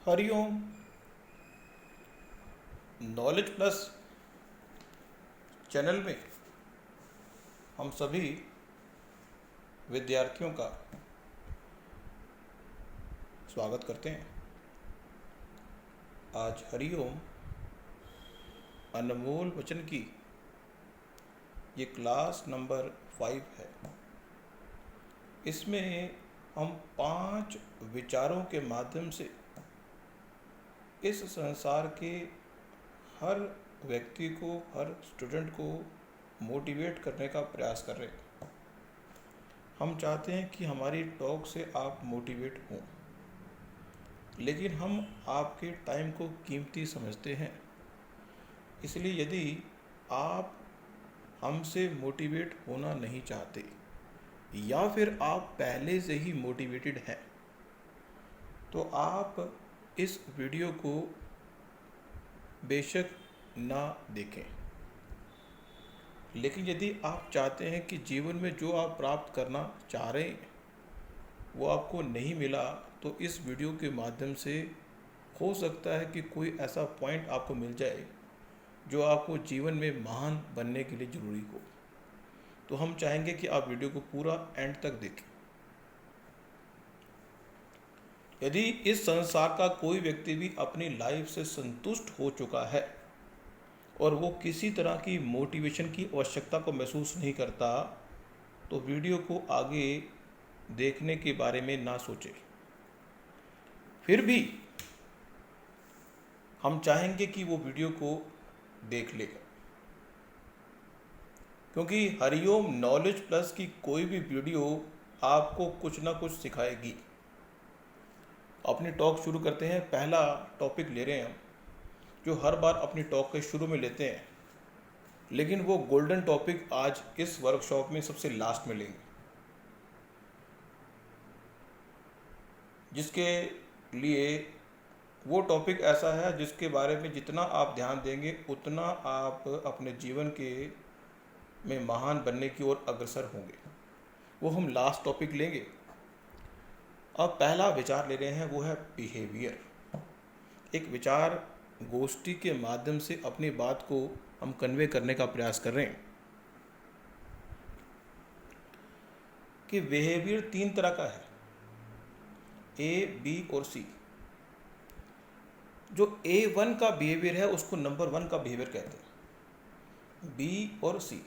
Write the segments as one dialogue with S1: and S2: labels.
S1: Hariom. Knowledge plus channel में हम सभी विद्यार्थियों का स्वागत करते हैं। आज हरिओम अनमोल वचन की ये क्लास नंबर 5 है। इसमें हम 5 विचारों के माध्यम से इस संसार के हर व्यक्ति को, हर स्टूडेंट को मोटिवेट करने का प्रयास कर रहे हैं। हम चाहते हैं कि हमारी टॉक से आप मोटिवेट हों, लेकिन हम आपके टाइम को कीमती समझते हैं। इसलिए यदि आप हमसे मोटिवेट होना नहीं चाहते या फिर आप पहले से ही मोटिवेटेड हैं, तो आप इस वीडियो को बेशक ना देखें। लेकिन यदि आप चाहते हैं कि जीवन में जो आप प्राप्त करना चाह रहे हैं वो आपको नहीं मिला, तो इस वीडियो के माध्यम से हो सकता है कि कोई ऐसा पॉइंट आपको मिल जाए जो आपको जीवन में महान बनने के लिए ज़रूरी हो। तो हम चाहेंगे कि आप वीडियो को पूरा एंड तक देखें। यदि इस संसार का कोई व्यक्ति भी अपनी लाइफ से संतुष्ट हो चुका है और वो किसी तरह की मोटिवेशन की आवश्यकता को महसूस नहीं करता, तो वीडियो को आगे देखने के बारे में ना सोचे। फिर भी हम चाहेंगे कि वो वीडियो को देख ले, क्योंकि हरिओम नॉलेज प्लस की कोई भी वीडियो आपको कुछ ना कुछ सिखाएगी। अपनी टॉक शुरू करते हैं। पहला टॉपिक ले रहे हैं हम, जो हर बार अपनी टॉक के शुरू में लेते हैं, लेकिन वो गोल्डन टॉपिक आज इस वर्कशॉप में सबसे लास्ट में लेंगे, जिसके लिए वो टॉपिक ऐसा है जिसके बारे में जितना आप ध्यान देंगे उतना आप अपने जीवन के में महान बनने की ओर अग्रसर होंगे। वो हम लास्ट टॉपिक लेंगे। अब पहला विचार ले रहे हैं, वो है बिहेवियर। एक विचार गोष्ठी के माध्यम से अपनी बात को हम कन्वे करने का प्रयास कर रहे हैं कि बिहेवियर 3 तरह का है, ए, बी और सी। जो A1 का बिहेवियर है उसको नंबर 1 का बिहेवियर कहते हैं। बी और सी,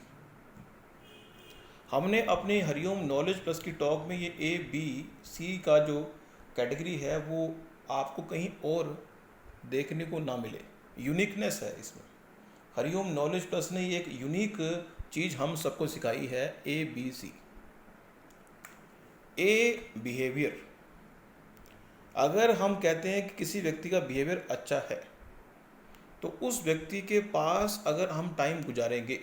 S1: हमने अपने हरिओम नॉलेज प्लस की टॉक में ये ए, बी, सी का जो कैटेगरी है वो आपको कहीं और देखने को ना मिले। यूनिकनेस है इसमें। हरिओम नॉलेज प्लस ने ये एक यूनिक चीज़ हम सबको सिखाई है, ए, बी, सी। ए बिहेवियर, अगर हम कहते हैं कि किसी व्यक्ति का बिहेवियर अच्छा है, तो उस व्यक्ति के पास अगर हम टाइम गुजारेंगे,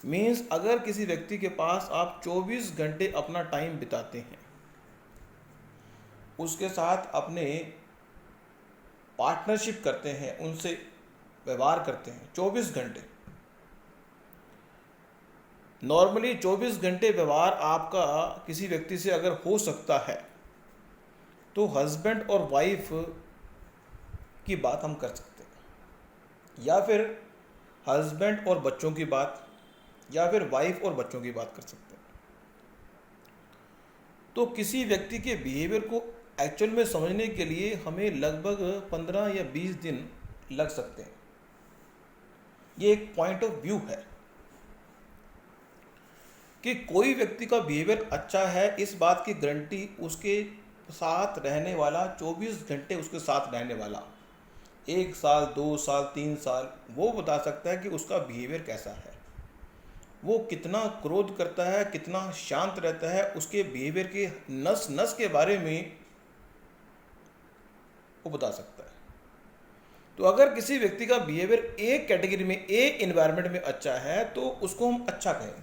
S1: मीन्स अगर किसी व्यक्ति के पास आप 24 घंटे अपना टाइम बिताते हैं, उसके साथ अपने पार्टनरशिप करते हैं, उनसे व्यवहार करते हैं 24 घंटे, नॉर्मली 24 घंटे व्यवहार आपका किसी व्यक्ति से अगर हो सकता है, तो हस्बैंड और वाइफ की बात हम कर सकते हैं, या फिर हस्बैंड और बच्चों की बात, या फिर वाइफ और बच्चों की बात कर सकते हैं। तो किसी व्यक्ति के बिहेवियर को एक्चुअल में समझने के लिए हमें लगभग 15 या 20 दिन लग सकते हैं। ये एक पॉइंट ऑफ व्यू है कि कोई व्यक्ति का बिहेवियर अच्छा है, इस बात की गारंटी उसके साथ रहने वाला, 24 घंटे उसके साथ रहने वाला, 1 साल, 2 साल, 3 साल, वो बता सकता है कि उसका बिहेवियर कैसा है, वो कितना क्रोध करता है, कितना शांत रहता है, उसके बिहेवियर के नस नस के बारे में वो बता सकता है। तो अगर किसी व्यक्ति का बिहेवियर ए कैटेगरी में, ए इन्वायरमेंट में अच्छा है, तो उसको हम अच्छा कहेंगे।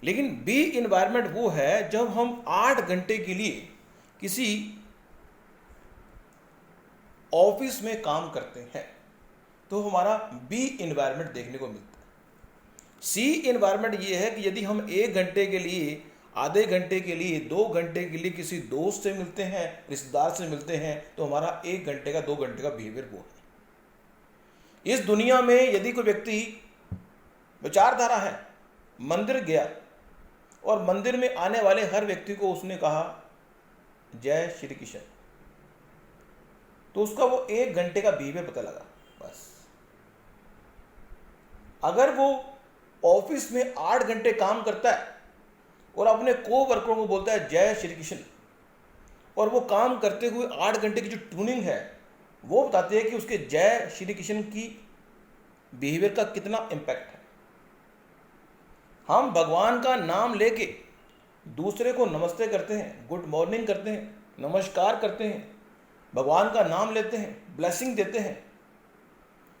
S1: लेकिन बी इन्वायरमेंट वो है जब हम 8 घंटे के लिए किसी ऑफिस में काम करते हैं, तो हमारा बी इन्वायरमेंट देखने को मिलता है। सी इन्वायरमेंट ये है कि यदि हम 1 घंटे के लिए आधे घंटे के लिए, 2 घंटे के लिए किसी दोस्त से मिलते हैं, रिश्तेदार से मिलते हैं, तो हमारा 1 घंटे का 2 घंटे का बिहेवियर वो है। इस दुनिया में यदि कोई व्यक्ति विचारधारा है, मंदिर गया और मंदिर में आने वाले हर व्यक्ति को उसने कहा जय श्री कृष्ण, तो उसका वो 1 घंटे का बिहेवियर पता लगा बस। अगर वो ऑफिस में 8 घंटे काम करता है और अपने को वर्करों को बोलता है जय श्री कृष्ण, और वो काम करते हुए 8 घंटे की जो ट्यूनिंग है वो बताती है कि उसके जय श्री कृष्ण की बिहेवियर का कितना इम्पैक्ट है। हम भगवान का नाम लेके दूसरे को नमस्ते करते हैं, गुड मॉर्निंग करते हैं, नमस्कार करते हैं, भगवान का नाम लेते हैं, ब्लेसिंग देते हैं,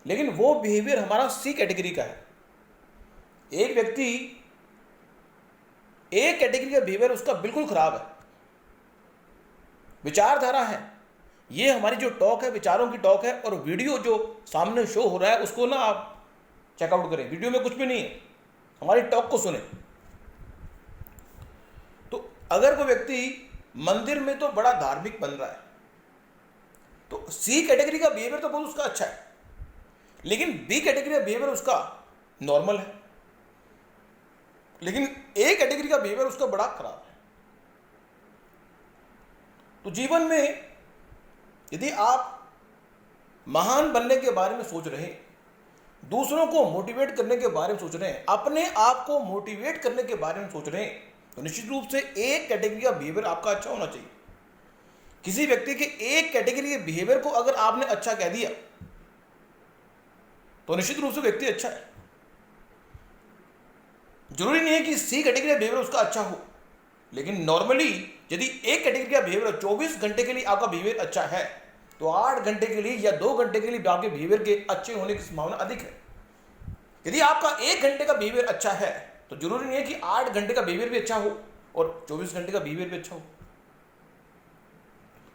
S1: लेकिन वो बिहेवियर हमारा सी कैटेगरी का है। एक व्यक्ति, एक कैटेगरी का बिहेवियर उसका बिल्कुल खराब है, विचारधारा है, ये हमारी जो टॉक है विचारों की टॉक है, और वीडियो जो सामने शो हो रहा है उसको ना आप चेकआउट करें, वीडियो में कुछ भी नहीं है, हमारी टॉक को सुने। तो अगर कोई व्यक्ति मंदिर में तो बड़ा धार्मिक बन रहा है तो सी कैटेगरी का बिहेवियर तो बहुत उसका अच्छा है, लेकिन बी कैटेगरी का बिहेवियर उसका नॉर्मल है, लेकिन ए कैटेगरी का बिहेवियर उसका बड़ा खराब है। तो जीवन में यदि आप महान बनने के बारे में सोच रहे हैं, दूसरों को मोटिवेट करने के बारे में सोच रहे हैं, अपने आप को मोटिवेट करने के बारे में सोच रहे हैं, तो निश्चित रूप से एक कैटेगरी का बिहेवियर आपका अच्छा होना चाहिए। किसी व्यक्ति के एक कैटेगरी के बिहेवियर को अगर आपने अच्छा कह दिया तो निश्चित रूप से व्यक्ति अच्छा है। जरूरी नहीं है कि सी कैटेगरी का बिहेवियर उसका अच्छा हो, लेकिन नॉर्मली यदि एक कैटेगरी का बिहेवियर 24 घंटे के लिए आपका बिहेवियर अच्छा है तो 8 घंटे के लिए या 2 घंटे के लिए आपके बिहेवियर के अच्छे होने की संभावना अधिक है। यदि आपका 1 घंटे का बिहेवियर अच्छा है तो जरूरी नहीं है कि 8 घंटे का बिहेवियर भी अच्छा हो और 24 घंटे का बिहेवियर भी अच्छा हो।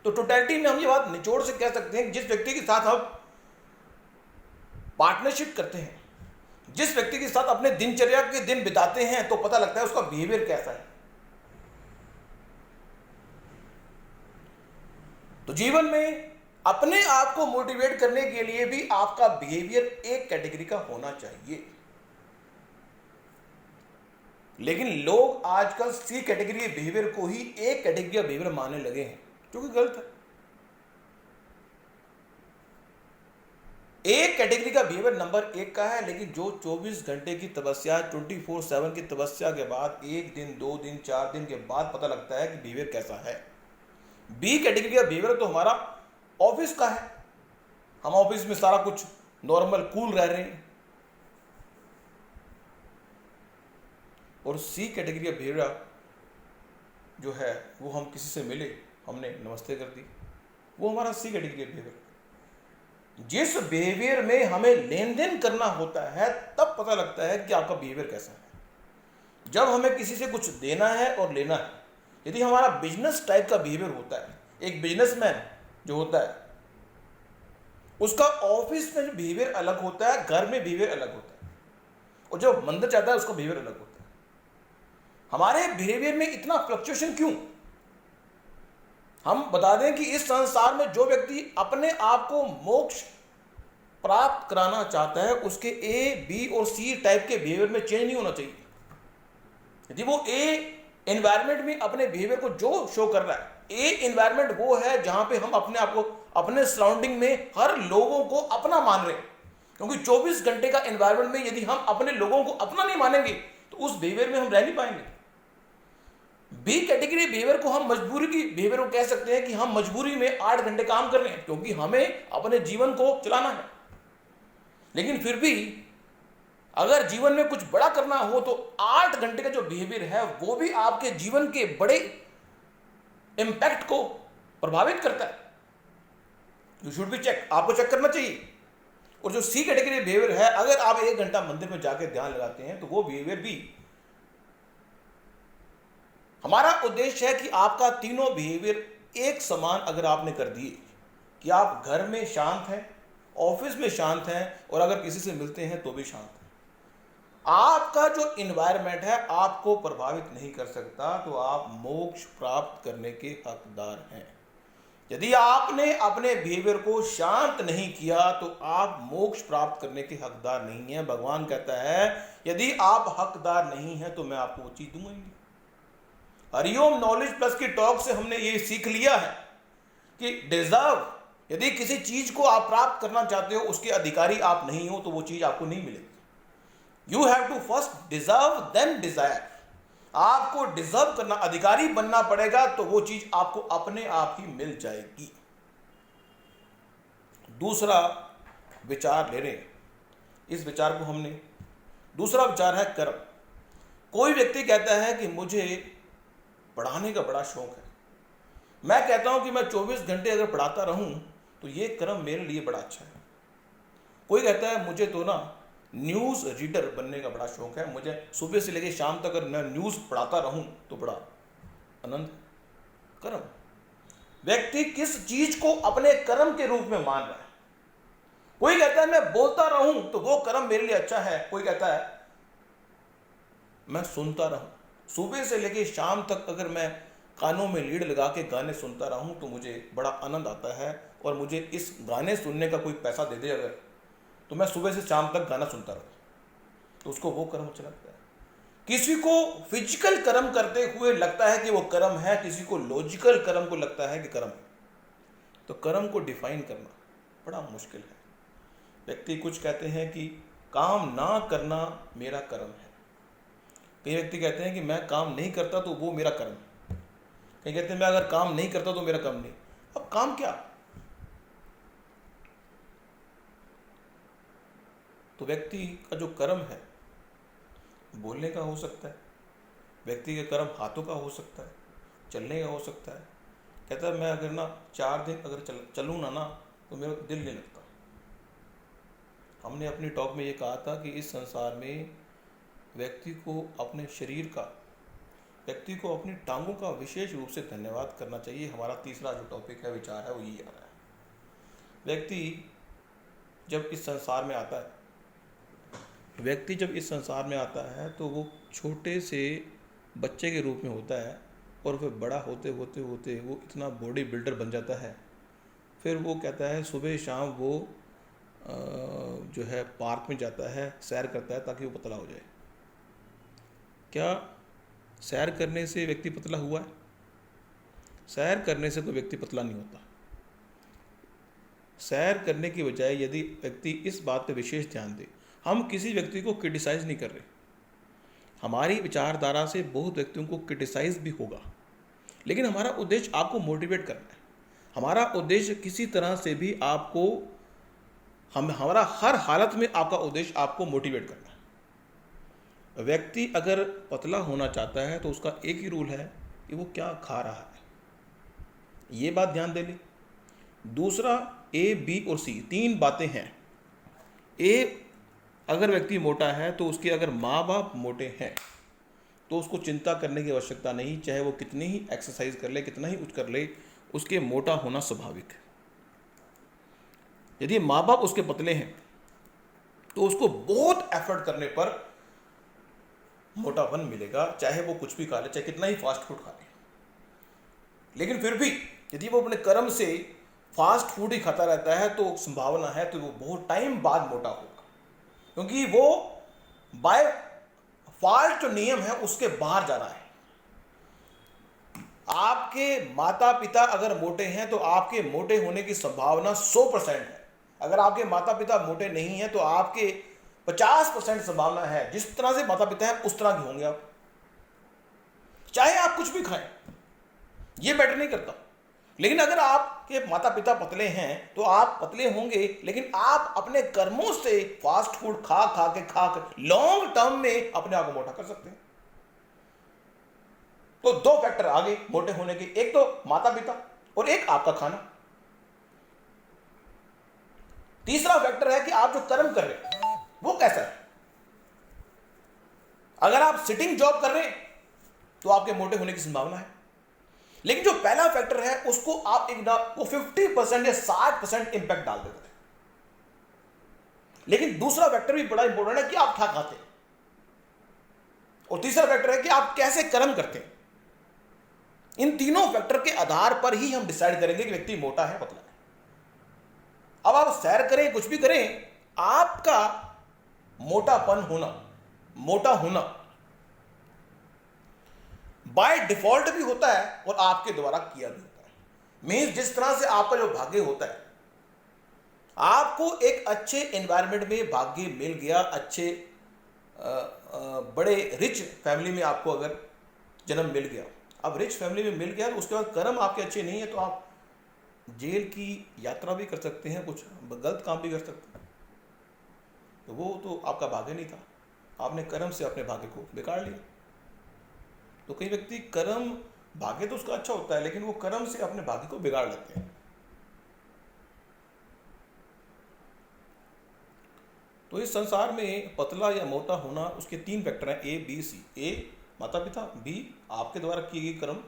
S1: तो टोटलिटी में हम ये बात निचोड़ से कह सकते हैं कि जिस व्यक्ति के साथ हम पार्टनरशिप करते हैं, जिस व्यक्ति के साथ अपने दिनचर्या के दिन बिताते हैं, तो पता लगता है उसका बिहेवियर कैसा है। तो जीवन में अपने आप को मोटिवेट करने के लिए भी आपका बिहेवियर एक कैटेगरी का होना चाहिए, लेकिन लोग आजकल सी कैटेगरी के बिहेवियर को ही एक कैटेगरी का बिहेवियर मानने लगे हैं, जो कि गलत है। एक कैटेगरी का बिहेवियर नंबर 1 का है, लेकिन जो 24 घंटे की तपस्या, 24/7 की तपस्या के बाद 1 दिन, 2 दिन, 4 दिन के बाद पता लगता है कि बिहेवियर कैसा है। बी कैटेगरी का बिहेवियर तो हमारा ऑफिस का है, हम ऑफिस में सारा कुछ नॉर्मल कूल रह रहे हैं, और सी कैटेगरी का बिहेवियर जो है वो हम किसी से मिले, हमने नमस्ते कर दी, वो हमारा सी कैटेगरी का बिहेवियर। जिस बिहेवियर में हमें लेन देन करना होता है तब पता लगता है कि आपका बिहेवियर कैसा है। जब हमें किसी से कुछ देना है और लेना है, यदि हमारा बिजनेस टाइप का बिहेवियर होता है, एक बिजनेसमैन जो होता है उसका ऑफिस में बिहेवियर अलग होता है, घर में बिहेवियर अलग होता है, और जब मंदिर जाता है उसका बिहेवियर अलग होता है। हमारे बिहेवियर में इतना फ्लक्चुएशन क्यों? हम बता दें कि इस संसार में जो व्यक्ति अपने आप को मोक्ष प्राप्त कराना चाहता है उसके ए, बी और सी टाइप के बिहेवियर में चेंज नहीं होना चाहिए। यदि वो ए एनवायरनमेंट में अपने बिहेवियर को जो शो कर रहा है, ए एनवायरनमेंट वो है जहां पे हम अपने आप को, अपने सराउंडिंग में हर लोगों को अपना मान रहे हैं, क्योंकि 24 घंटे का एनवायरनमेंट में यदि हम अपने लोगों को अपना नहीं मानेंगे तो उस बिहेवियर में हम रह नहीं पाएंगे। बी कैटेगरी बिहेवियर को हम मजबूरी की बिहेवियर को कह सकते हैं कि हम मजबूरी में 8 घंटे काम कर रहे हैं क्योंकि हमें अपने जीवन को चलाना है, लेकिन फिर भी अगर जीवन में कुछ बड़ा करना हो तो 8 घंटे का जो बिहेवियर है वो भी आपके जीवन के बड़े इंपैक्ट को प्रभावित करता है। यू शुड बी चेक, आपको चेक करना चाहिए। और जो सी कैटेगरी बिहेवियर है, अगर आप 1 घंटा मंदिर में जाकर ध्यान लगाते हैं तो वो बिहेवियर भी, हमारा उद्देश्य है कि आपका तीनों बिहेवियर एक समान अगर आपने कर दिए कि आप घर में शांत हैं, ऑफिस में शांत हैं, और अगर किसी से मिलते हैं तो भी शांत हैं, आपका जो इन्वायरमेंट है आपको प्रभावित नहीं कर सकता, तो आप मोक्ष प्राप्त करने के हकदार हैं। यदि आपने अपने बिहेवियर को शांत नहीं किया तो आप मोक्ष प्राप्त करने के हकदार नहीं हैं। भगवान कहता है यदि आप हकदार नहीं हैं तो मैं आपको वो चीज दूंगा ही नहीं। हरिओम नॉलेज प्लस की टॉक से हमने ये सीख लिया है कि डिजर्व, यदि किसी चीज को आप प्राप्त करना चाहते हो, उसके अधिकारी आप नहीं हो, तो वो चीज आपको नहीं मिलेगी। You have to first deserve then Dzire. आपको डिजर्व करना, अधिकारी बनना पड़ेगा, तो वो चीज आपको अपने आप ही मिल जाएगी। दूसरा विचार ले रहे हैं, इस विचार को हमने, दूसरा विचार है कर्म। कोई व्यक्ति कहता है कि मुझे पढ़ाने का बड़ा शौक है, मैं कहता हूं कि मैं 24 घंटे अगर पढ़ाता रहूं तो ये कर्म मेरे लिए बड़ा अच्छा है। कोई कहता है मुझे तो ना न्यूज़ रीडर बनने का बड़ा शौक है, मुझे सुबह से लेकर शाम तक अगर मैं न्यूज़ पढ़ाता रहूं तो बड़ा आनंद। कर्म, व्यक्ति किस चीज को अपने कर्म के रूप में मान रहा है। कोई कहता है मैं बोलता रहूं तो वो कर्म मेरे लिए अच्छा है, कोई कहता है मैं सुनता रहूं, सुबह से लेकर शाम तक अगर मैं कानों में लीड लगा के गाने सुनता रहूं तो मुझे बड़ा आनंद आता है, और मुझे इस गाने सुनने का कोई पैसा दे दे अगर, तो मैं सुबह से शाम तक गाना सुनता रहूं, तो उसको वो कर्म अच्छा लगता है। किसी को फिजिकल कर्म करते हुए लगता है कि वो कर्म है, किसी को लॉजिकल कर्म को लगता है कि कर्म है। तो कर्म को डिफाइन करना बड़ा मुश्किल है। व्यक्ति कुछ कहते हैं कि काम ना करना मेरा कर्म है, कई व्यक्ति कहते हैं कि मैं काम नहीं करता तो वो मेरा कर्म है, कई कहते हैं मैं अगर काम नहीं करता तो मेरा कर्म नहीं। अब काम क्या? तो व्यक्ति का जो कर्म है बोलने का हो सकता है, व्यक्ति का कर्म हाथों का हो सकता है, चलने का हो सकता है। कहता है मैं अगर ना 4 दिन अगर चलूँ ना तो मेरा दिल नहीं लगता। हमने अपनी टॉक में ये कहा था कि इस संसार में व्यक्ति को अपने शरीर का, व्यक्ति को अपनी टांगों का विशेष रूप से धन्यवाद करना चाहिए। हमारा तीसरा जो टॉपिक है, विचार है, वो यही आ रहा है। व्यक्ति जब इस संसार में आता है, व्यक्ति जब इस संसार में आता है तो वो छोटे से बच्चे के रूप में होता है, और फिर बड़ा होते होते होते वो इतना बॉडी बिल्डर बन जाता है। फिर वो कहता है सुबह शाम वो जो है पार्क में जाता है, सैर करता है ताकि वो पतला हो जाए। क्या सैर करने से व्यक्ति पतला हुआ है? सैर करने से तो व्यक्ति पतला नहीं होता। सैर करने की बजाय यदि व्यक्ति इस बात पर विशेष ध्यान दे, हम किसी व्यक्ति को क्रिटिसाइज नहीं कर रहे, हमारी विचारधारा से बहुत व्यक्तियों को क्रिटिसाइज भी होगा, लेकिन हमारा उद्देश्य आपको मोटिवेट करना है। हमारा उद्देश्य किसी तरह से भी आपको, हमारा हर हालत में आपका उद्देश्य आपको मोटिवेट करना है। व्यक्ति अगर पतला होना चाहता है तो उसका एक ही रूल है कि वो क्या खा रहा है, ये बात ध्यान दे ली। दूसरा, ए, बी और सी, 3 बातें हैं। ए, अगर व्यक्ति मोटा है तो उसके अगर माँ बाप मोटे हैं तो उसको चिंता करने की आवश्यकता नहीं, चाहे वो कितनी ही एक्सरसाइज कर ले, कितना ही कुछ कर ले, उसके मोटा होना स्वाभाविक है। यदि माँ बाप उसके पतले हैं तो उसको बहुत एफर्ट करने पर मोटापन मिलेगा, चाहे वो कुछ भी खा ले, चाहे कितना ही फास्ट फूड खा ले। लेकिन फिर भी यदि वो अपने कर्म से फास्ट फूड ही खाता रहता है तो संभावना है तो वो बहुत टाइम बाद मोटा होगा, क्योंकि वो बाय फॉल्ट जो नियम है उसके बाहर जा रहा है। आपके माता पिता अगर मोटे हैं तो आपके मोटे होने की संभावना 100% है। अगर आपके माता पिता मोटे नहीं हैं तो आपके 50% संभावना है। जिस तरह से माता पिता है उस तरह के होंगे आप, चाहे आप कुछ भी खाएं, ये मैटर नहीं करता। लेकिन अगर आपके माता पिता पतले हैं तो आप पतले होंगे, लेकिन आप अपने कर्मों से फास्ट फूड खा के लॉन्ग टर्म में अपने आप को मोटा कर सकते हैं। तो 2 फैक्टर आ गए मोटे होने के, एक तो माता पिता और एक आपका खाना। तीसरा फैक्टर है कि आप जो कर्म कर रहे हैं वो कैसा है। अगर आप सिटिंग जॉब कर रहे हैं तो आपके मोटे होने की संभावना है, लेकिन जो पहला फैक्टर है उसको आप वो 50% या 60% इंपैक्ट डाल देते हैं। लेकिन दूसरा फैक्टर भी बड़ा इंपॉर्टेंट है कि आप क्या खाते हैं। और तीसरा फैक्टर है कि आप कैसे कर्म करते हैं। इन तीनों फैक्टर के आधार पर ही हम डिसाइड करेंगे कि व्यक्ति मोटा है पतला है। अब आप सैर करें, कुछ भी करें, आपका मोटापन होना, मोटा होना बाय डिफॉल्ट भी होता है और आपके द्वारा किया भी होता है। मीन्स जिस तरह से आपका जो भाग्य होता है, आपको एक अच्छे एनवायरनमेंट में भाग्य मिल गया, अच्छे बड़े रिच फैमिली में आपको अगर जन्म मिल गया, अब रिच फैमिली में मिल गया तो उसके बाद कर्म आपके अच्छे नहीं है तो आप जेल की यात्रा भी कर सकते हैं, कुछ गलत काम भी कर सकते हैं। तो वो तो आपका भाग्य नहीं था, आपने कर्म से अपने भाग्य को बिगाड़ लिया। तो कई व्यक्ति कर्म, भाग्य तो उसका अच्छा होता है लेकिन वो कर्म से अपने भाग्य को बिगाड़ लेते हैं। तो इस संसार में पतला या मोटा होना, उसके तीन फैक्टर हैं, ए बी सी। ए माता पिता, बी आपके द्वारा की गई कर्म,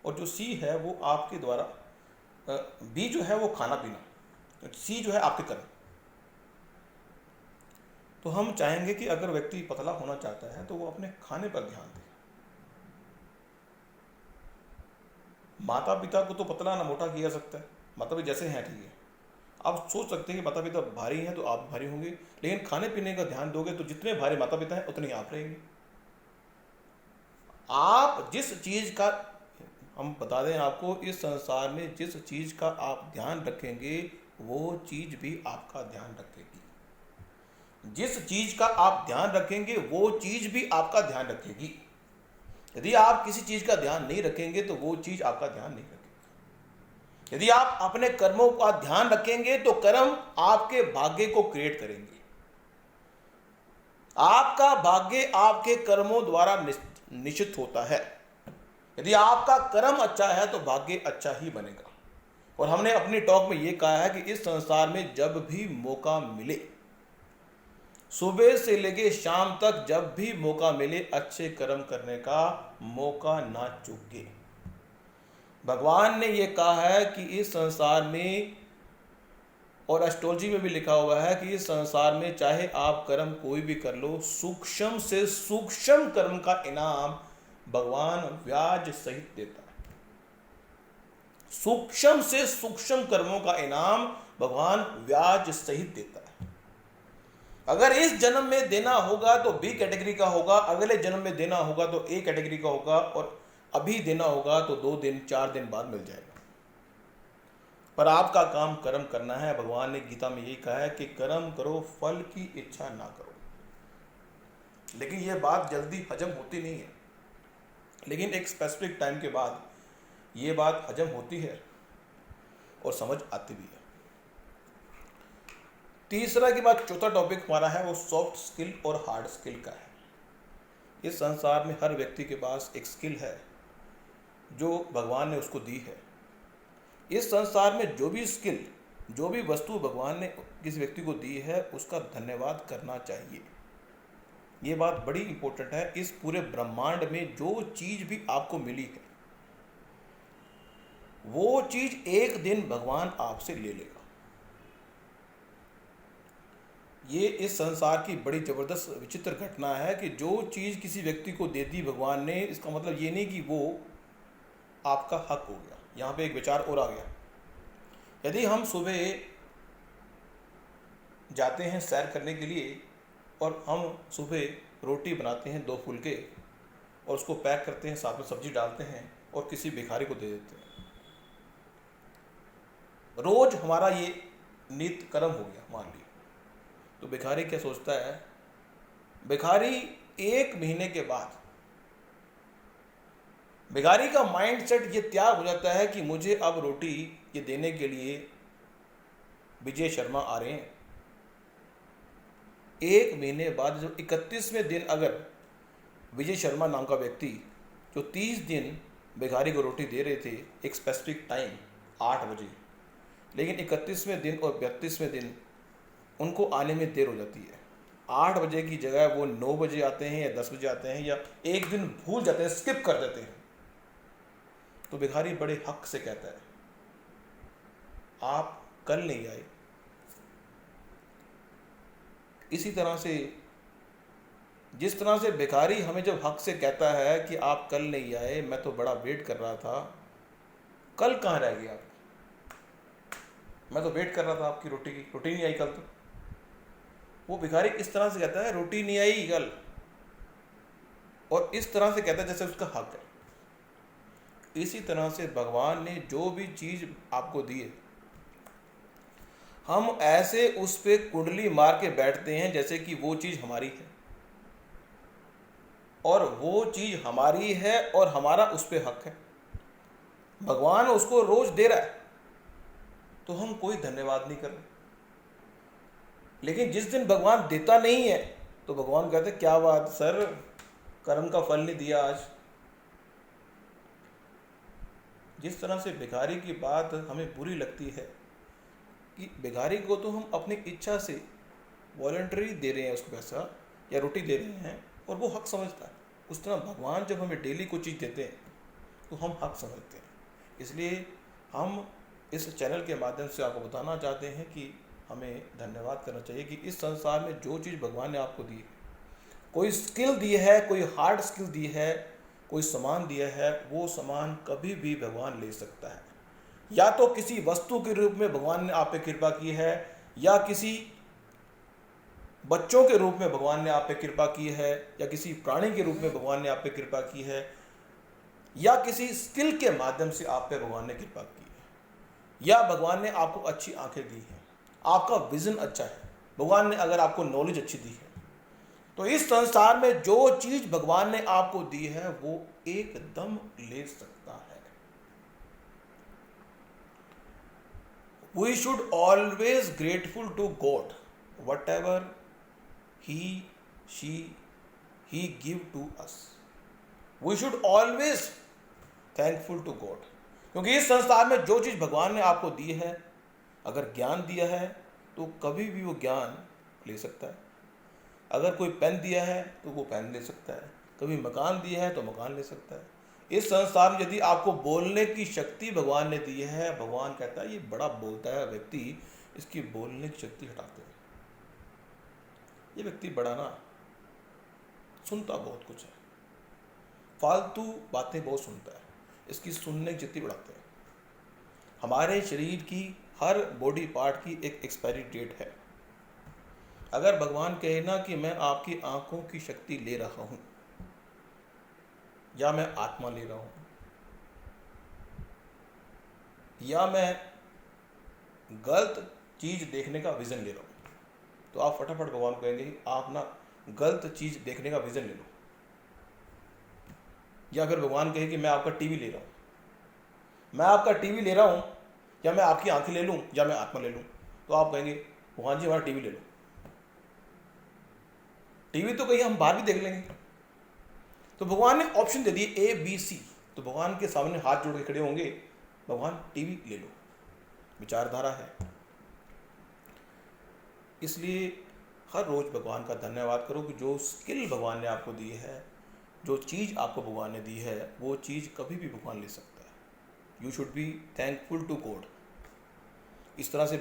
S1: और जो सी है वो आपके द्वारा, बी जो है वो खाना पीना, सी जो है आपके कर्म। तो हम चाहेंगे कि अगर व्यक्ति पतला होना चाहता है तो वो अपने खाने पर ध्यान दे। माता पिता को तो पतला ना मोटा किया जा सकता है, माता पिता जैसे हैं ठीक है। आप सोच सकते हैं कि माता पिता भारी हैं तो आप भारी होंगे, लेकिन खाने पीने का ध्यान दोगे तो जितने भारी माता पिता हैं उतने आप रहेंगे। आप जिस चीज का, हम बता दें आपको, इस संसार में जिस चीज का आप ध्यान रखेंगे वो चीज भी आपका ध्यान रखेगी। जिस चीज का आप ध्यान रखेंगे वो चीज भी आपका ध्यान रखेगी। यदि आप किसी चीज का ध्यान नहीं रखेंगे तो वो चीज आपका ध्यान नहीं रखेगी। यदि आप अपने कर्मों का ध्यान रखेंगे तो कर्म आपके भाग्य को क्रिएट करेंगे। आपका भाग्य आपके कर्मों द्वारा निश्चित होता है। यदि आपका कर्म अच्छा है तो भाग्य अच्छा ही बनेगा। और हमने अपनी टॉक में यह कहा है कि इस संसार में जब भी मौका मिले, सुबह से लेके शाम तक जब भी मौका मिले, अच्छे कर्म करने का मौका ना चूके। भगवान ने यह कहा है कि इस संसार में, और एस्ट्रोलॉजी में भी लिखा हुआ है कि इस संसार में चाहे आप कर्म कोई भी कर लो, सूक्ष्म से सूक्ष्म कर्म का इनाम भगवान व्याज सहित देता है। सूक्ष्म से सूक्ष्म कर्मों का इनाम भगवान व्याज सहित देता है। अगर इस जन्म में देना होगा तो बी कैटेगरी का होगा, अगले जन्म में देना होगा तो ए कैटेगरी का होगा, और अभी देना होगा तो 2 दिन 4 दिन बाद मिल जाएगा। पर आपका काम कर्म करना है। भगवान ने गीता में यही कहा है कि कर्म करो, फल की इच्छा ना करो। लेकिन यह बात जल्दी हजम होती नहीं है, लेकिन एक स्पेसिफिक टाइम के बाद ये बात हजम होती है और समझ आती भी है। तीसरा के बाद चौथा टॉपिक हमारा है वो सॉफ्ट स्किल और हार्ड स्किल का है। इस संसार में हर व्यक्ति के पास एक स्किल है जो भगवान ने उसको दी है। इस संसार में जो भी स्किल, जो भी वस्तु भगवान ने किसी व्यक्ति को दी है, उसका धन्यवाद करना चाहिए। ये बात बड़ी इंपॉर्टेंट है। इस पूरे ब्रह्मांड में जो चीज भी आपको मिली है वो चीज एक दिन भगवान आपसे ले लेगा। ये इस संसार की बड़ी जबरदस्त विचित्र घटना है कि जो चीज किसी व्यक्ति को दे दी भगवान ने, इसका मतलब ये नहीं कि वो आपका हक हो गया। यहाँ पे एक विचार और आ गया। यदि हम सुबह जाते हैं सैर करने के लिए और हम सुबह रोटी बनाते हैं 2 फुलके और उसको पैक करते हैं, साथ में सब्जी डालते हैं और किसी भिखारी को दे देते हैं, रोज हमारा ये नित्य कर्म हो गया मान ली, तो भिखारी क्या सोचता है? भिखारी 1 महीने के बाद भिखारी का माइंडसेट ये तैयार हो जाता है कि मुझे अब रोटी ये देने के लिए विजय शर्मा आ रहे हैं। 1 महीने बाद जब 31वें दिन अगर विजय शर्मा नाम का व्यक्ति जो 30 दिन भिखारी को रोटी दे रहे थे एक स्पेसिफिक टाइम 8 बजे, लेकिन 31वें दिन और 32वें दिन उनको आने में देर हो जाती है। 8 बजे की जगह वो 9 बजे आते हैं या 10 बजे आते हैं, या एक दिन भूल जाते हैं, स्किप कर देते हैं। तो भिखारी बड़े हक से कहता है आप कल नहीं आए। इसी तरह से जिस तरह से भिखारी हमें जब हक से कहता है कि आप कल नहीं आए, मैं तो बड़ा वेट कर रहा था, कल कहाँ रह गए आप? मैं तो वेट कर रहा था आपकी रोटी की, रोटी नहीं आई कल। तो वो भिखारी इस तरह से कहता है रोटी नहीं आई कल, और इस तरह से कहता है जैसे उसका हक है। इसी तरह से भगवान ने जो भी चीज आपको दी है, हम ऐसे उस पर कुंडली मार के बैठते हैं जैसे कि वो चीज हमारी है, और वो चीज हमारी है और हमारा उस पर हक है। भगवान उसको रोज दे रहा है तो हम कोई धन्यवाद नहीं कर रहे। लेकिन जिस दिन भगवान देता नहीं है तो भगवान कहते क्या बात सर, कर्म का फल नहीं दिया आज। जिस तरह से भिखारी की बात हमें बुरी लगती है कि भिखारी को तो हम अपनी इच्छा से वॉलंटरी दे रहे हैं उसको पैसा या रोटी दे रहे हैं और वो हक समझता है, उस तरह भगवान जब हमें डेली कोई चीज़ देते हैं तो हम हक समझते हैं। इसलिए हम इस चैनल के माध्यम से आपको बताना चाहते हैं कि हमें धन्यवाद करना चाहिए कि इस संसार में जो चीज़ भगवान ने आपको दी है, कोई स्किल दी है, कोई हार्ड स्किल दी है, कोई सामान दिया है, वो सामान कभी भी भगवान ले सकता है। या तो किसी वस्तु के रूप में भगवान ने आप पे कृपा की है, या किसी बच्चों के रूप में भगवान ने आप पे कृपा की है, या किसी प्राणी के रूप में भगवान ने आप पे कृपा की है, या किसी स्किल के माध्यम से आप पे भगवान ने कृपा की है, या भगवान ने आपको अच्छी आंखें दी हैं, आपका विजन अच्छा है, भगवान ने अगर आपको नॉलेज अच्छी दी है, तो इस संसार में जो चीज भगवान ने आपको दी है वो एकदम ले सकता है। We should always grateful to God, whatever He, she, He give to us. We should always thankful to God. क्योंकि इस संसार में जो चीज़ भगवान ने आपको दी है, अगर ज्ञान दिया है तो कभी भी वो ज्ञान ले सकता है। अगर कोई पेन दिया है तो वो पेन ले सकता है, कभी मकान दिया है तो मकान ले सकता है। इस संसार में यदि आपको बोलने की शक्ति भगवान ने दी है, भगवान कहता है ये बड़ा बोलता है व्यक्ति, इसकी बोलने की शक्ति हटाते हैं। ये व्यक्ति बड़ा ना सुनता बहुत कुछ है, फालतू बातें बहुत सुनता है, इसकी सुनने की शक्ति बढ़ाते हैं। हमारे शरीर की हर बॉडी पार्ट की एक एक्सपायरी डेट है। अगर भगवान कहे ना कि मैं आपकी आंखों की शक्ति ले रहा हूं, या मैं आत्मा ले रहा हूं, या मैं गलत चीज देखने का विजन ले रहा हूं, तो आप फटाफट भगवान को कहेंगे आप ना गलत चीज देखने का विजन ले लो। या फिर भगवान कहे कि मैं आपका टीवी ले रहा हूं, मैं आपका टीवी ले रहा हूं, या मैं आपकी आंखें ले लूं, या मैं आत्मा ले लूं, तो आप कहेंगे भगवान जी हमारा टीवी ले लो। टीवी तो कहीं हम बाहर भी देख लेंगे। तो भगवान ने ऑप्शन दे दिए ABC, तो भगवान के सामने हाथ जोड़ के खड़े होंगे, भगवान टीवी ले लो। विचारधारा है। इसलिए हर रोज भगवान का धन्यवाद करो कि जो स्किल भगवान ने आपको दी है, जो चीज़ आपको भगवान ने दी है, वो चीज़ कभी भी भगवान ले सकता है। You should be thankful to God. इस तरह से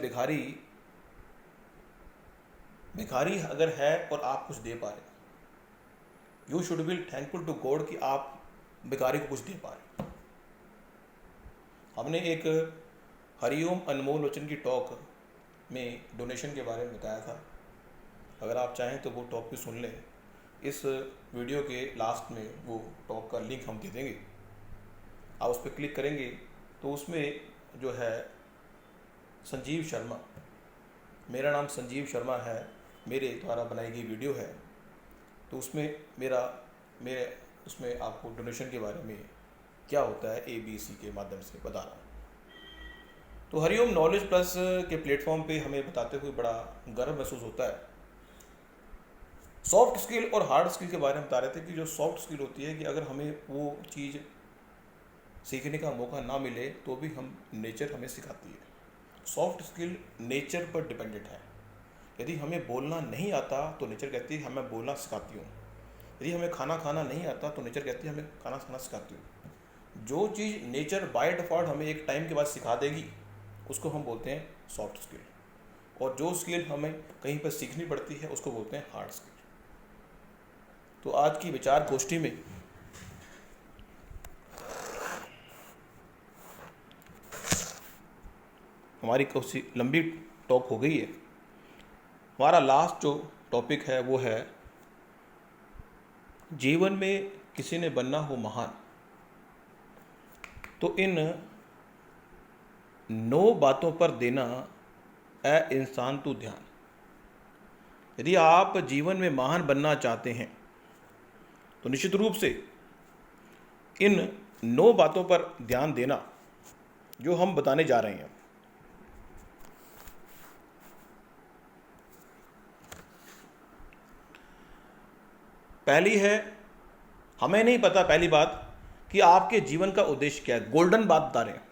S1: भिखारी अगर है और आप कुछ दे पा रहे, you should be thankful to God कि आप भिखारी को कुछ दे पा रहे। हमने एक हरिओम अनमोल वचन की टॉक में डोनेशन के बारे में बताया था। अगर आप चाहें तो वो टॉक भी सुन लें। इस वीडियो के लास्ट में वो टॉक का लिंक हम दे देंगे। आप उस पर क्लिक करेंगे तो उसमें जो है संजीव शर्मा, मेरा नाम संजीव शर्मा है, मेरे द्वारा बनाई गई वीडियो है। तो उसमें उसमें आपको डोनेशन के बारे में क्या होता है ABC के माध्यम से बता रहा हूँ। तो हरिओम नॉलेज प्लस के प्लेटफॉर्म पे हमें बताते हुए बड़ा गर्व महसूस होता है। सॉफ्ट स्किल और हार्ड स्किल के बारे में बता रहे थे कि जो सॉफ्ट स्किल होती है कि अगर हमें वो चीज़ सीखने का मौका ना मिले तो भी हम नेचर हमें सिखाती है। सॉफ्ट स्किल नेचर पर डिपेंडेंट है। यदि हमें बोलना नहीं आता तो नेचर कहती है हमें बोलना सिखाती हूँ। यदि हमें खाना खाना नहीं आता तो नेचर कहती है हमें खाना खाना सिखाती हूँ। जो चीज़ नेचर बाय डिफॉल्ट हमें एक टाइम के बाद सिखा देगी उसको हम बोलते हैं सॉफ्ट स्किल, और जो स्किल हमें कहीं पर सीखनी पड़ती है उसको बोलते हैं हार्ड स्किल। तो आज की विचार गोष्ठी में हमारी काफ़ी लंबी टॉक हो गई है। हमारा लास्ट जो टॉपिक है वो है जीवन में किसी ने बनना हो महान तो इन 9 बातों पर देना ए इंसान तू ध्यान। यदि आप जीवन में महान बनना चाहते हैं तो निश्चित रूप से इन 9 बातों पर ध्यान देना जो हम बताने जा रहे हैं। पहली है, हमें नहीं पता, पहली बात कि आपके जीवन का उद्देश्य क्या है। गोल्डन बात बता रहे हैं,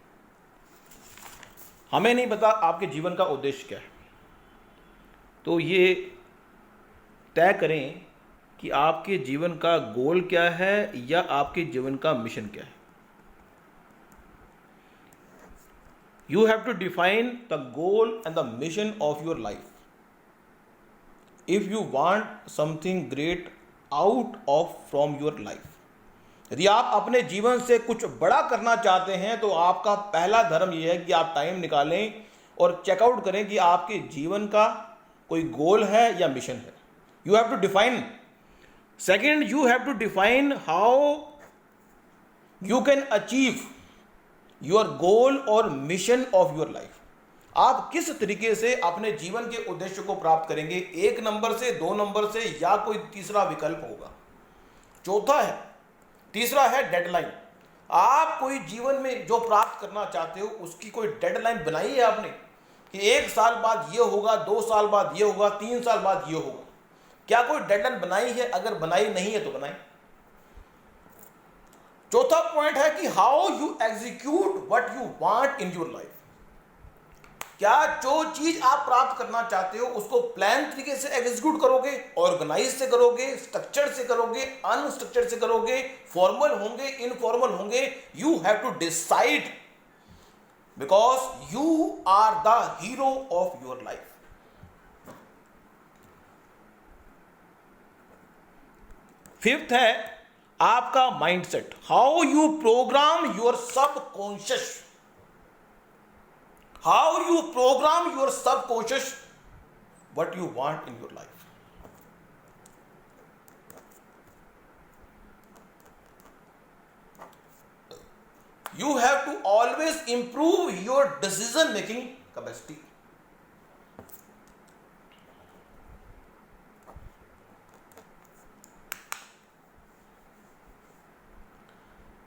S1: हमें नहीं पता आपके जीवन का उद्देश्य क्या है। तो ये तय करें कि आपके जीवन का गोल क्या है या आपके जीवन का मिशन क्या है। You have to define the goal and the mission of your life if you want something great out of from your life. यदि आप अपने जीवन से कुछ बड़ा करना चाहते हैं तो आपका पहला धर्म यह है कि आप टाइम निकालें और चेकआउट करें कि आपके जीवन का कोई गोल है या मिशन है। You have to define. Second, you have to define how you can achieve your goal और मिशन ऑफ योर लाइफ। आप किस तरीके से अपने जीवन के उद्देश्य को प्राप्त करेंगे, 1 नंबर से, 2 नंबर से, या कोई तीसरा विकल्प होगा। चौथा है, तीसरा है डेडलाइन। आप कोई जीवन में जो प्राप्त करना चाहते हो उसकी कोई डेडलाइन बनाई है आपने कि 1 साल बाद ये होगा, 2 साल बाद ये होगा, 3 साल बाद ये होगा। क्या कोई डेडलाइन बनाई है? अगर बनाई नहीं है तो बनाई। चौथा पॉइंट है कि how you execute what you want in your life. क्या जो चीज आप प्राप्त करना चाहते हो उसको प्लान तरीके से एग्जीक्यूट करोगे, ऑर्गेनाइज से करोगे, स्ट्रक्चर से करोगे, अनस्ट्रक्चर से करोगे, फॉर्मल होंगे, इनफॉर्मल होंगे। You have to decide because you are the hero of your life. Fifth है आपका mindset, how you programme your subconscious, how you programme your subconscious what you want in your life. You have to always improve your decision making capacity.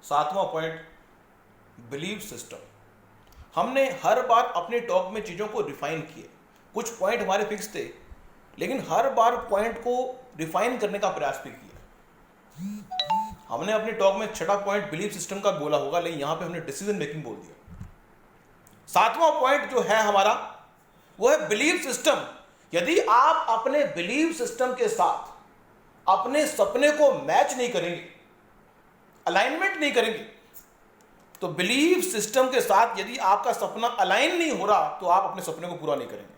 S1: सातवां point, believe system. हमने हर बार अपने talk में चीज़ों को refine किए। कुछ point हमारे fix थे लेकिन हर बार पॉइंट को रिफाइन करने का प्रयास भी किया। हमने अपने टॉक में 6वां पॉइंट बिलीव सिस्टम का बोला होगा लेकिन यहां पे हमने डिसीजन मेकिंग बोल दिया। 7वां पॉइंट जो है हमारा वो है बिलीव सिस्टम। यदि आप अपने बिलीव सिस्टम के साथ अपने सपने को मैच नहीं करेंगे, अलाइनमेंट नहीं करेंगे, तो बिलीव सिस्टम के साथ यदि आपका सपना अलाइन नहीं हो रहा तो आप अपने सपने को पूरा नहीं करेंगे।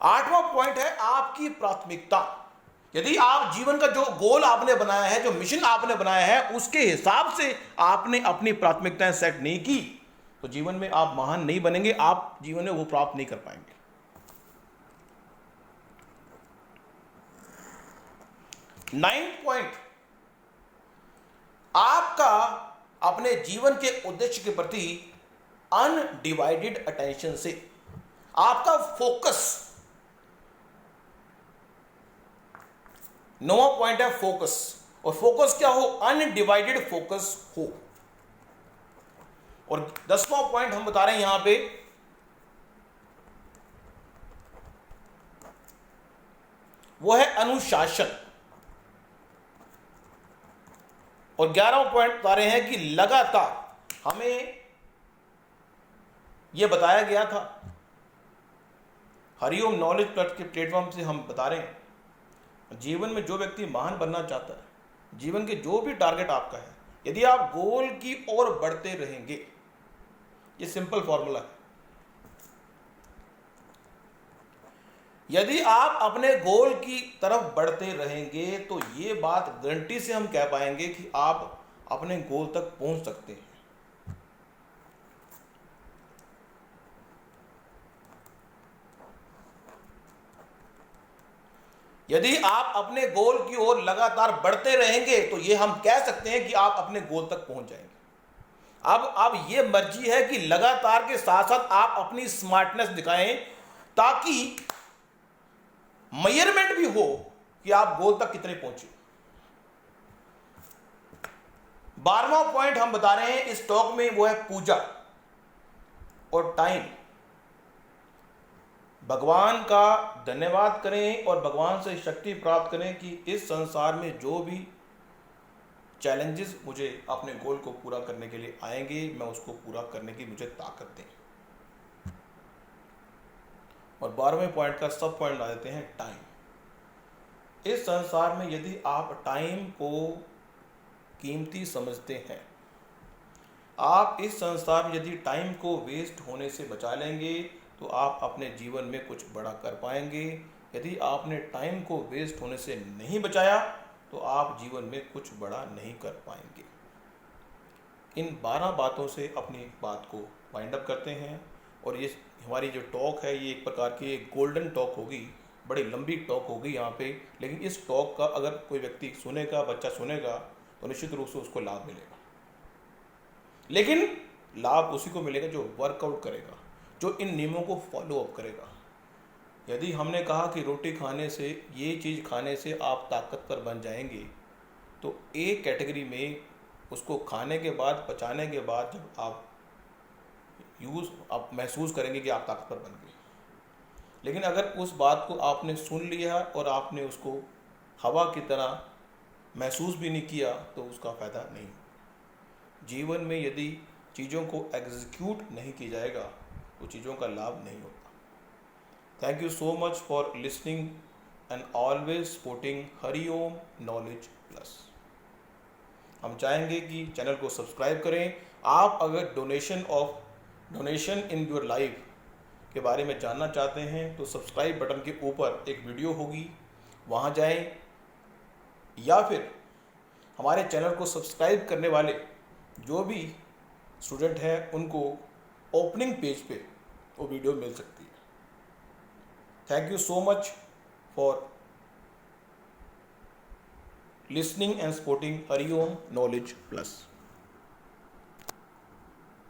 S1: 8वां पॉइंट है आपकी प्राथमिकता। यदि आप जीवन का जो गोल आपने बनाया है, जो मिशन आपने बनाया है, उसके हिसाब से आपने अपनी प्राथमिकताएं सेट नहीं की तो जीवन में आप महान नहीं बनेंगे, आप जीवन में वो प्राप्त नहीं कर पाएंगे। 9वां पॉइंट, आपका अपने जीवन के उद्देश्य के प्रति अनडिवाइडेड अटेंशन से आपका फोकस। 9वां पॉइंट है फोकस। और फोकस क्या हो? अनडिवाइडेड फोकस हो। और 10वां पॉइंट हम बता रहे हैं यहां पे, वो है अनुशासन। और 11वां पॉइंट बता रहे हैं कि लगातार, हमें यह बताया गया था हरिओम नॉलेज के प्लेटफॉर्म से, हम बता रहे हैं जीवन में जो व्यक्ति महान बनना चाहता है, जीवन के जो भी टारगेट आपका है, यदि आप गोल की ओर बढ़ते रहेंगे, ये सिंपल फॉर्मूला है, यदि आप अपने गोल की तरफ बढ़ते रहेंगे तो ये बात गारंटी से हम कह पाएंगे कि आप अपने गोल तक पहुंच सकते हैं। यदि आप अपने गोल की ओर लगातार बढ़ते रहेंगे तो ये हम कह सकते हैं कि आप अपने गोल तक पहुंच जाएंगे। अब ये मर्जी है कि लगातार के साथ साथ आप अपनी स्मार्टनेस दिखाएं, ताकि मेजरमेंट भी हो कि आप गोल तक कितने पहुंचे। 12वां पॉइंट हम बता रहे हैं इस टॉक में, वो है पूजा और टाइम। भगवान का धन्यवाद करें और भगवान से शक्ति प्राप्त करें कि इस संसार में जो भी चैलेंजेस मुझे अपने गोल को पूरा करने के लिए आएंगे, मैं उसको पूरा करने की मुझे ताकत दें। और 12वें पॉइंट का सब पॉइंट ला देते हैं टाइम। इस संसार में यदि आप टाइम को कीमती समझते हैं, आप इस संसार में यदि टाइम को वेस्ट होने से बचा लेंगे तो आप अपने जीवन में कुछ बड़ा कर पाएंगे। यदि आपने टाइम को वेस्ट होने से नहीं बचाया तो आप जीवन में कुछ बड़ा नहीं कर पाएंगे। इन 12 बातों से अपनी बात को वाइंड अप करते हैं। और ये हमारी जो टॉक है ये एक प्रकार की एक गोल्डन टॉक होगी, बड़ी लंबी टॉक होगी यहाँ पे, लेकिन इस टॉक का अगर कोई व्यक्ति सुनेगा, बच्चा सुनेगा, तो निश्चित रूप से उसको लाभ मिलेगा। लेकिन लाभ उसी को मिलेगा जो वर्कआउट करेगा, जो इन नियमों को फॉलो अप करेगा। यदि हमने कहा कि रोटी खाने से, ये चीज़ खाने से आप ताकतवर बन जाएंगे, तो एक कैटेगरी में उसको खाने के बाद, पचाने के बाद जब आप महसूस करेंगे कि आप ताकतवर बन गए। लेकिन अगर उस बात को आपने सुन लिया और आपने उसको हवा की तरह महसूस भी नहीं किया तो उसका फ़ायदा नहीं। जीवन में यदि चीज़ों को एग्जीक्यूट नहीं किया जाएगा तो चीज़ों का लाभ नहीं होता। Thank you so much for listening and always supporting Hariom knowledge plus. हम चाहेंगे कि चैनल को सब्सक्राइब करें। आप अगर डोनेशन इन योर लाइफ के बारे में जानना चाहते हैं तो सब्सक्राइब बटन के ऊपर एक वीडियो होगी, वहाँ जाएं, या फिर हमारे चैनल को सब्सक्राइब करने वाले जो भी स्टूडेंट हैं उनको ओपनिंग पेज पे वो वीडियो मिल सकती है। Thank you so much for listening and supporting Hariom knowledge plus.